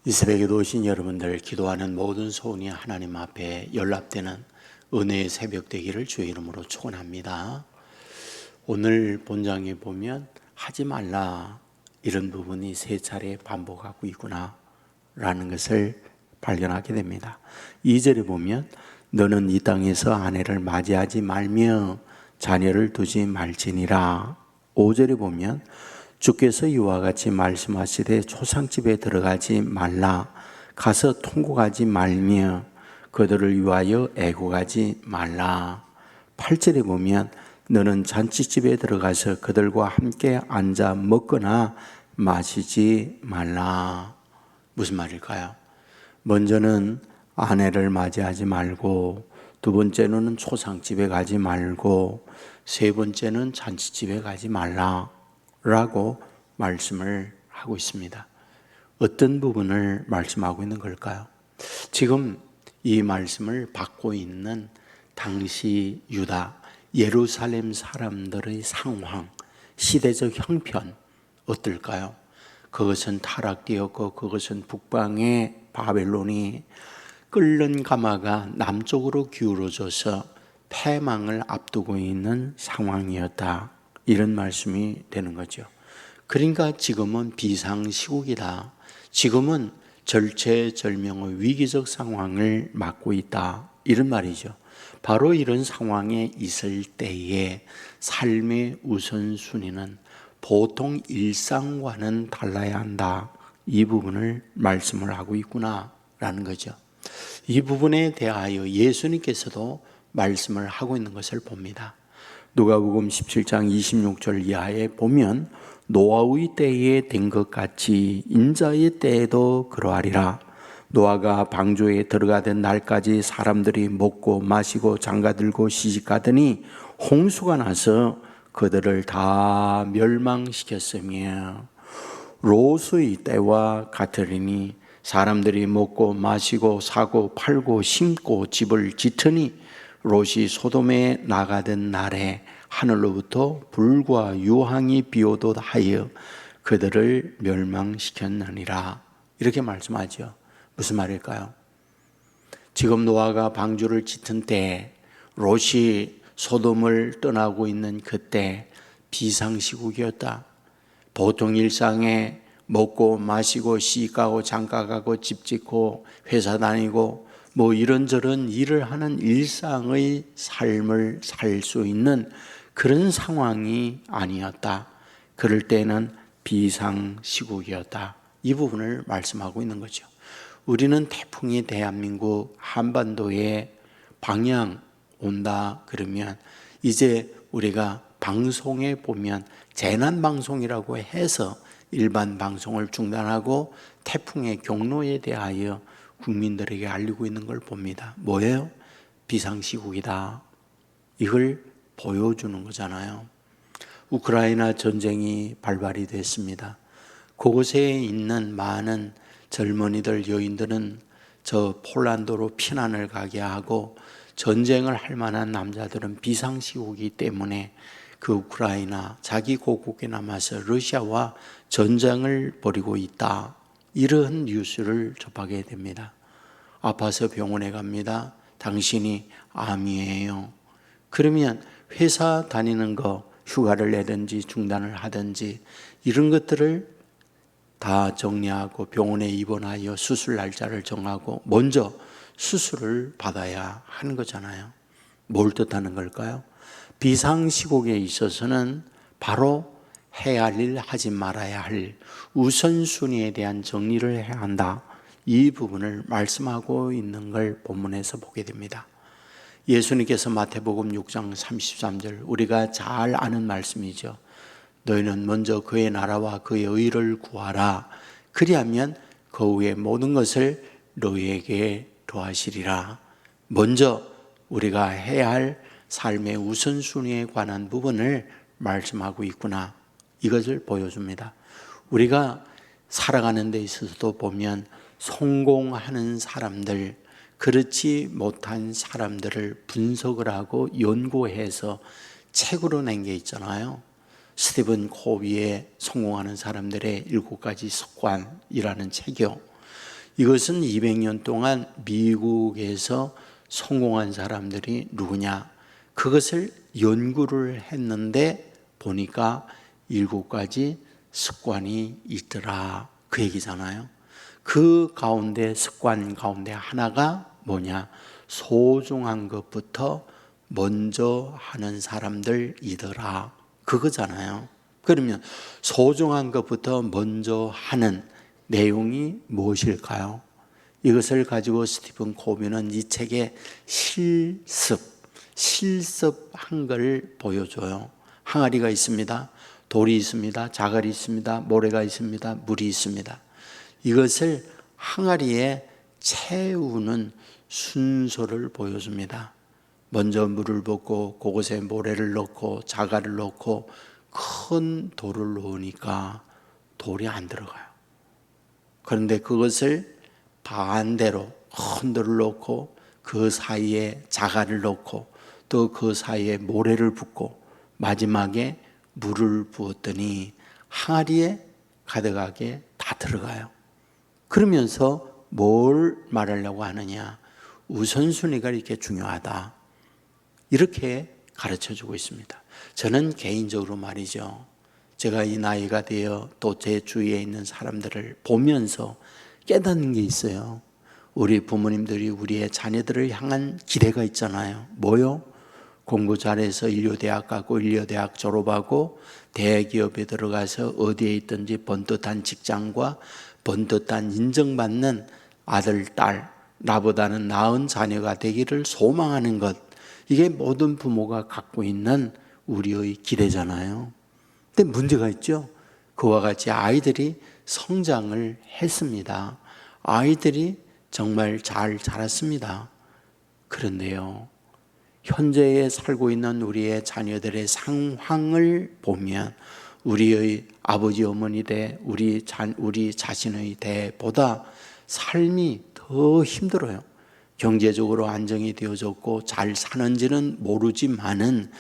이 새벽에도 오신 여러분들, 기도하는 모든 소원이 하나님 앞에 연락되는 은혜의 새벽 되기를 주의 이름으로 축원합니다. 오늘 본장에 보면 하지 말라 이런 부분이 세 차례 반복하고 있구나 라는 것을 발견하게 됩니다. 2절에 보면 너는 이 땅에서 아내를 맞이하지 말며 자녀를 두지 말지니라. 5절에 보면 주께서 이와 같이 말씀하시되 초상집에 들어가지 말라, 가서 통곡하지 말며 그들을 위하여 애곡하지 말라. 8절에 보면 너는 잔치집에 들어가서 그들과 함께 앉아 먹거나 마시지 말라. 무슨 말일까요? 먼저는 아내를 맞이하지 말고, 두 번째는 초상집에 가지 말고, 세 번째는 잔치집에 가지 말라 라고 말씀을 하고 있습니다. 어떤 부분을 말씀하고 있는 걸까요? 지금 이 말씀을 받고 있는 당시 유다, 예루살렘 사람들의 상황, 시대적 형편 어떨까요? 그것은 타락되었고 그것은 북방의 바벨론이 끓는 가마가 남쪽으로 기울어져서 패망을 앞두고 있는 상황이었다. 이런 말씀이 되는 거죠. 그러니까 지금은 비상시국이다. 지금은 절체절명의 위기적 상황을 맞고 있다. 이런 말이죠. 바로 이런 상황에 있을 때에 삶의 우선순위는 보통 일상과는 달라야 한다. 이 부분을 말씀을 하고 있구나라는 거죠. 이 부분에 대하여 예수님께서도 말씀을 하고 있는 것을 봅니다. 누가복음 17장 26절 이하에 보면 노아의 때에 된 것 같이 인자의 때에도 그러하리라. 노아가 방주에 들어가던 날까지 사람들이 먹고 마시고 장가들고 시집가더니 홍수가 나서 그들을 다 멸망시켰으며 롯의 때와 같으리니 사람들이 먹고 마시고 사고 팔고 심고 집을 짓으니 롯이 소돔에 나가던 날에 하늘로부터 불과 유황이 비오듯 하여 그들을 멸망시켰느니라. 이렇게 말씀하죠. 무슨 말일까요? 지금 노아가 방주를 짓은 때, 롯이 소돔을 떠나고 있는 그때 비상시국이었다. 보통 일상에 먹고 마시고 시집가고 장가가고 집 짓고 회사 다니고 뭐 이런저런 일을 하는 일상의 삶을 살 수 있는 그런 상황이 아니었다. 그럴 때는 비상시국이었다. 이 부분을 말씀하고 있는 거죠. 우리는 태풍이 대한민국 한반도에 방향 온다 그러면 이제 우리가 방송에 보면 재난방송이라고 해서 일반 방송을 중단하고 태풍의 경로에 대하여 국민들에게 알리고 있는 걸 봅니다. 뭐예요? 비상시국이다. 이걸 보여주는 거잖아요. 우크라이나 전쟁이 발발이 됐습니다. 그곳에 있는 많은 젊은이들, 여인들은 저 폴란드로 피난을 가게 하고 전쟁을 할 만한 남자들은 비상시국이기 때문에 그 우크라이나 자기 고국에 남아서 러시아와 전쟁을 벌이고 있다. 이런 뉴스를 접하게 됩니다. 아파서 병원에 갑니다. 당신이 암이에요. 그러면 회사 다니는 거 휴가를 내든지 중단을 하든지 이런 것들을 다 정리하고 병원에 입원하여 수술 날짜를 정하고 먼저 수술을 받아야 하는 거잖아요. 뭘 뜻하는 걸까요? 비상시국에 있어서는 바로 해야 할 일, 하지 말아야 할 우선순위에 대한 정리를 해야 한다. 이 부분을 말씀하고 있는 걸 본문에서 보게 됩니다. 예수님께서 마태복음 6장 33절, 우리가 잘 아는 말씀이죠. 너희는 먼저 그의 나라와 그의 의를 구하라. 그리하면 그 후에 모든 것을 너희에게 더하시리라. 먼저 우리가 해야 할 삶의 우선순위에 관한 부분을 말씀하고 있구나. 이것을 보여줍니다. 우리가 살아가는 데 있어서도 보면 성공하는 사람들, 그렇지 못한 사람들을 분석을 하고 연구해서 책으로 낸 게 있잖아요. 스티븐 코비의 성공하는 사람들의 7가지 습관이라는 책이요. 이것은 200년 동안 미국에서 성공한 사람들이 누구냐? 그것을 연구를 했는데 보니까 7가지 습관이 있더라. 그 얘기잖아요. 그 가운데 습관 가운데 하나가 뭐냐? 소중한 것부터 먼저 하는 사람들이더라. 그거잖아요. 그러면 소중한 것부터 먼저 하는 내용이 무엇일까요? 이것을 가지고 스티븐 코비는 이 책에 실습한 걸 보여줘요. 항아리가 있습니다. 돌이 있습니다. 자갈이 있습니다. 모래가 있습니다. 물이 있습니다. 이것을 항아리에 채우는 순서를 보여줍니다. 먼저 물을 붓고 그곳에 모래를 넣고 자갈을 넣고 큰 돌을 넣으니까 돌이 안 들어가요. 그런데 그것을 반대로 큰 돌을 넣고 그 사이에 자갈을 넣고 또 그 사이에 모래를 붓고 마지막에 물을 부었더니 항아리에 가득하게 다 들어가요. 그러면서 뭘 말하려고 하느냐? 우선순위가 이렇게 중요하다. 이렇게 가르쳐주고 있습니다. 저는 개인적으로 말이죠. 제가 이 나이가 되어 또 제 주위에 있는 사람들을 보면서 깨닫는 게 있어요. 우리 부모님들이 우리의 자녀들을 향한 기대가 있잖아요. 뭐요? 공부 잘해서 인류대학 가고 인류대학 졸업하고 대기업에 들어가서 어디에 있든지 번듯한 직장과 번듯한 인정받는 아들, 딸, 나보다는 나은 자녀가 되기를 소망하는 것. 이게 모든 부모가 갖고 있는 우리의 기대잖아요. 근데 문제가 있죠. 그와 같이 아이들이 성장을 했습니다. 아이들이 정말 잘 자랐습니다. 그런데요, 현재에 살고 있는 우리의 자녀들의 상황을 보면 우리의 아버지 어머니 대 우리 자신의 대보다 삶이 더 힘들어요. 경제적으로 안정이 되어졌고 잘 사는지는 모르지만은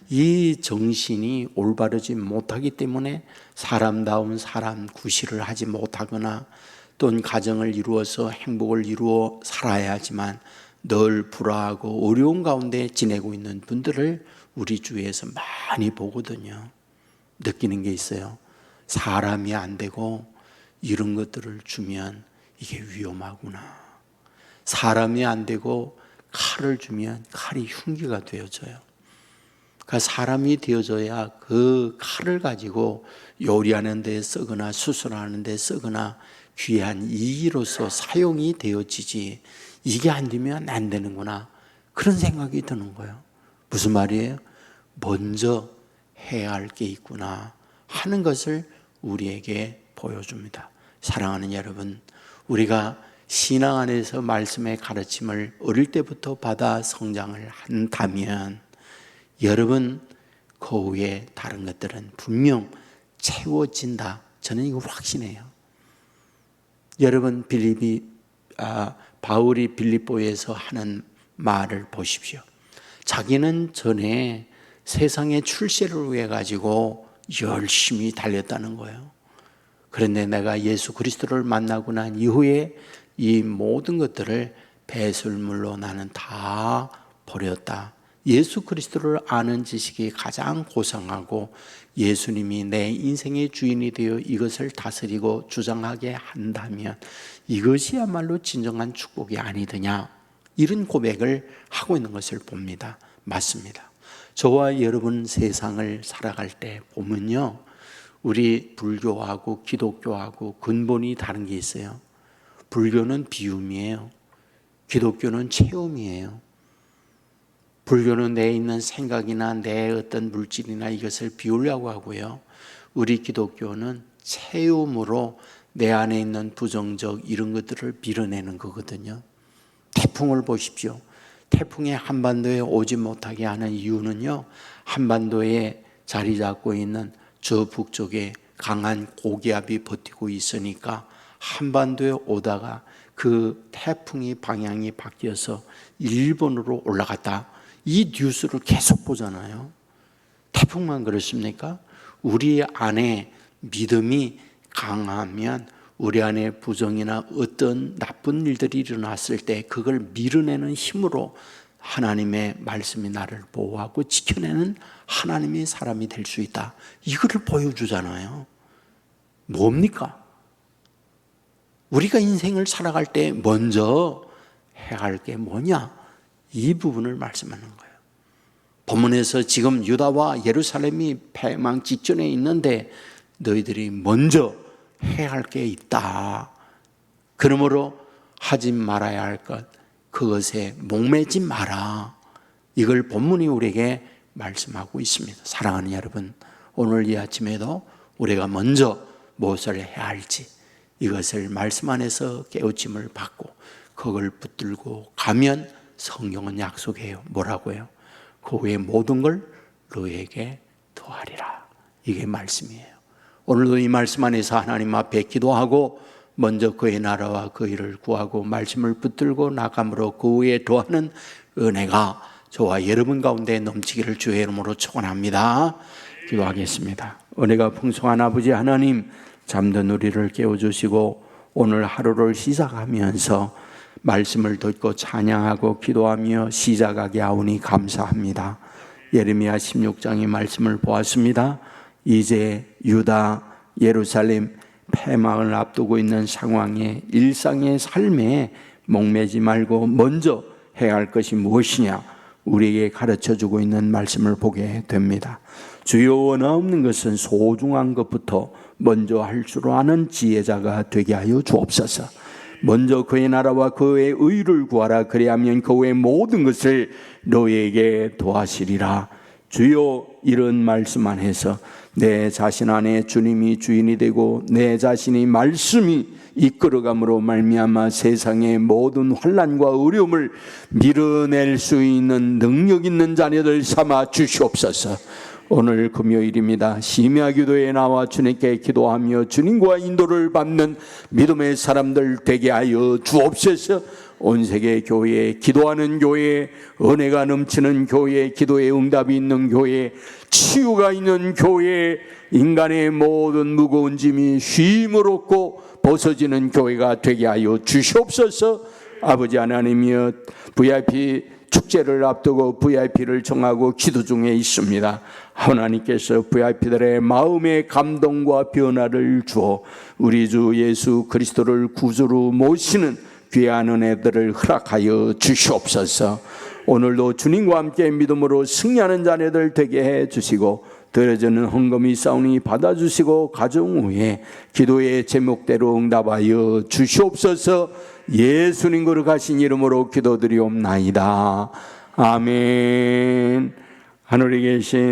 이 정신이 올바르지 못하기 때문에 사람다운 사람 구실을 하지 못하거나 또는 가정을 이루어서 행복을 이루어 살아야 하지만 늘 불화하고 어려운 가운데 지내고 있는 분들을 우리 주위에서 많이 보거든요. 느끼는 게 있어요. 사람이 안 되고 이런 것들을 주면 이게 위험하구나. 사람이 안 되고 칼을 주면 칼이 흉기가 되어져요. 그러니까 사람이 되어져야 그 칼을 가지고 요리하는 데 쓰거나 수술하는 데 쓰거나 귀한 이기로서 사용이 되어지지, 이게 안 되면 안 되는구나, 그런 생각이 드는 거예요. 무슨 말이에요? 먼저 해야 할 게 있구나 하는 것을 우리에게 보여줍니다. 사랑하는 여러분, 우리가 신앙 안에서 말씀의 가르침을 어릴 때부터 받아 성장을 한다면 여러분 그 후에 다른 것들은 분명 채워진다. 저는 이거 확신해요. 여러분 바울이 빌립보에서 하는 말을 보십시오. 자기는 전에 세상의 출세를 위해 가지고 열심히 달렸다는 거예요. 그런데 내가 예수 그리스도를 만나고 난 이후에 이 모든 것들을 배설물로 나는 다 버렸다. 예수 그리스도를 아는 지식이 가장 고상하고 예수님이 내 인생의 주인이 되어 이것을 다스리고 주장하게 한다면 이것이야말로 진정한 축복이 아니더냐, 이런 고백을 하고 있는 것을 봅니다. 맞습니다. 저와 여러분 세상을 살아갈 때 보면요, 우리 불교하고 기독교하고 근본이 다른 게 있어요. 불교는 비움이에요. 기독교는 체험이에요. 불교는 내 있는 생각이나 내 어떤 물질이나 이것을 비우려고 하고요, 우리 기독교는 체험으로 내 안에 있는 부정적 이런 것들을 밀어내는 거거든요. 태풍을 보십시오. 태풍이 한반도에 오지 못하게 하는 이유는요, 한반도에 자리 잡고 있는 저 북쪽에 강한 고기압이 버티고 있으니까 한반도에 오다가 그 태풍이 방향이 바뀌어서 일본으로 올라갔다, 이 뉴스를 계속 보잖아요. 태풍만 그렇습니까? 우리 안에 믿음이 강하면 우리 안에 부정이나 어떤 나쁜 일들이 일어났을 때 그걸 밀어내는 힘으로 하나님의 말씀이 나를 보호하고 지켜내는 하나님의 사람이 될 수 있다. 이거를 보여주잖아요. 뭡니까? 우리가 인생을 살아갈 때 먼저 해야 할 게 뭐냐? 이 부분을 말씀하는 거예요. 본문에서 지금 유다와 예루살렘이 패망 직전에 있는데 너희들이 먼저 해야 할 게 있다. 그러므로 하지 말아야 할 것, 그것에 목매지 마라. 이걸 본문이 우리에게 말씀하고 있습니다. 사랑하는 여러분, 오늘 이 아침에도 우리가 먼저 무엇을 해야 할지 이것을 말씀 안에서 깨우침을 받고 그걸 붙들고 가면 성경은 약속해요. 뭐라고요? 그 후에 모든 걸 너에게 더하리라. 이게 말씀이에요. 오늘도 이 말씀 안에서 하나님 앞에 기도하고 먼저 그의 나라와 그 일을 구하고 말씀을 붙들고 나감으로 그 후에 더하는 은혜가 저와 여러분 가운데 넘치기를 주의 이름으로 축원합니다. 기도하겠습니다. 은혜가 풍성한 아버지 하나님, 잠든 우리를 깨워주시고 오늘 하루를 시작하면서 말씀을 듣고 찬양하고 기도하며 시작하게 하오니 감사합니다. 예레미야 16장의 말씀을 보았습니다. 이제 유다, 예루살렘 패망을 앞두고 있는 상황에 일상의 삶에 목매지 말고 먼저 해야 할 것이 무엇이냐 우리에게 가르쳐주고 있는 말씀을 보게 됩니다. 주여, 원하옵는 것은 소중한 것부터 먼저 할 줄 아는 지혜자가 되게 하여 주옵소서. 먼저 그의 나라와 그의 의를 구하라. 그리하면 그 외의 모든 것을 너희에게 도하시리라. 주여, 이런 말씀 안에서 내 자신 안에 주님이 주인이 되고 내 자신이 말씀이 이끌어감으로 말미암아 세상의 모든 환난과 어려움을 밀어낼 수 있는 능력 있는 자녀들 삼아 주시옵소서. 오늘 금요일입니다. 심야 기도에 나와 주님께 기도하며 주님과 인도를 받는 믿음의 사람들 되게 하여 주옵소서. 온 세계 교회, 기도하는 교회, 은혜가 넘치는 교회, 기도의 응답이 있는 교회, 치유가 있는 교회, 인간의 모든 무거운 짐이 쉼을 얻고 벗어지는 교회가 되게 하여 주시옵소서. 아버지 하나님이여, VIP 축제를 앞두고 VIP를 정하고 기도 중에 있습니다. 하나님께서 VIP들의 마음의 감동과 변화를 주어 우리 주 예수 그리스도를 구주로 모시는 귀한 은혜들을 허락하여 주시옵소서. 오늘도 주님과 함께 믿음으로 승리하는 자녀들 되게 해 주시고 드려지는 헌금이 싸우니 받아주시고 가정 후에 기도의 제목대로 응답하여 주시옵소서. 예수님 거룩하신 이름으로 기도드리옵나이다. 아멘. 하늘에 계신